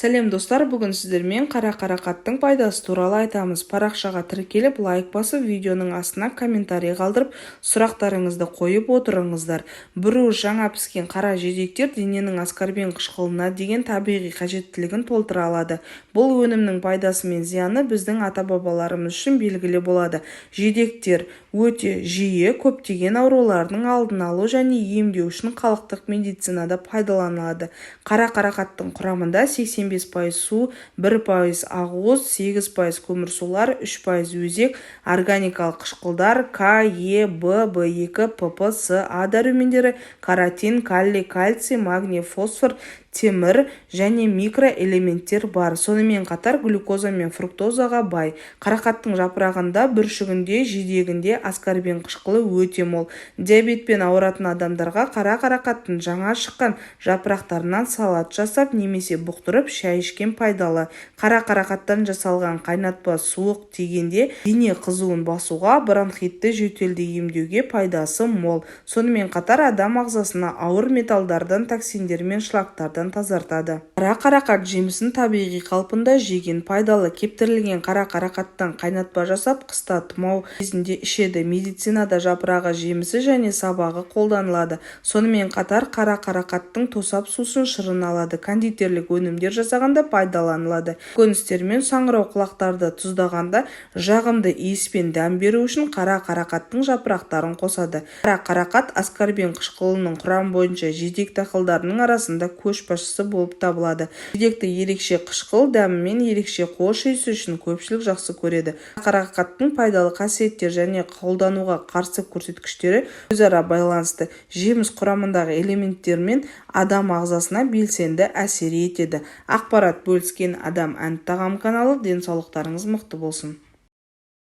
Сәлем достар, бүгін сіздермен қара қарақаттың пайдасы туралы айтамыз. Парақшаға тіркеліп, лайк басып, видеоның астына комментарий қалдырып, сұрақтарыңызды қойып отырыңыздар. Біреу жаңа піскен қара жидектер дененің аскорбин қышқылына деген табиғи қажеттілігін толтыра алады. Бұл өнімнің пайдасы мен зияны біздің ата-бабаларымыз үшін белгілі болады. Жидектер өте жиі көптеген аурулардың алдын алу және емдеу үшін халықтық медицинада пайдаланылады. Қара қарақаттың құрамында 85% су, 1% ақуыз, 8% көмірсулар, 3% өзек, органикалық қышқылдар К, Е, Б, В2, ПП, С, А дәрумендері, каротин, калий, кальций, магний, фосфор, темір және микроэлементтер бар. Сонымен қатар глюкоза мен фруктозаға бай. Қарақаттың жапырағында, бүршігінде, жидегінде аскорбин қышқылы өте мол. Диабетпен ауыратын адамдарға қара қарақаттың жаңа шыққан жапырақтарынан салат жасап немесе бұқтырып шай ішкен пайдалы. Қара қарақаттан жасалған қайнатпа суық тигенде дене қызуын басуға, бронхитті жөтелді емдеуге пайдасы мол. Сонымен қатар адам ағзасына ауыр металдардан, токсиндер мен шлактардан тазартады. Қара қарақат жемісін табиғи қалпында жеген пайдалы. Кептірілген қара қарақаттан қайнатпа жасап, қыста тұмау кезінде ішеді. Медицинада жапырағы, жемісі және сабағы қолданылады. Сонымен қатар қара қарақаттың тосап сусын шырын алады. Кондитерлік өнімдер жасағанда пайдаланылады. Көкөністер мен саңырау құлақтарды тұздағанда жағымды иіс пен дәм беру үшін қара қарақаттың жапырақтарын қосады. Қара қарақат аскорбин қышқылының құрам бойынша жидек дақылдарының арасында көшбасшысы болып табылады. Жидекті ерекше қышқыл дәмімен ерекше хош иісі үшін көпшілік жақсы көреді. Қарақаттың пайдалы қасиеттер және қолдануға қарсы көрсеткіштері өзара байланысты. Жеміс құрамындағы элементтермен адам ағзасына белсенді әсер етеді. Ақпарат бөліскен Адам ән тағам каналы. Денсаулықтарыңыз мықты болсын.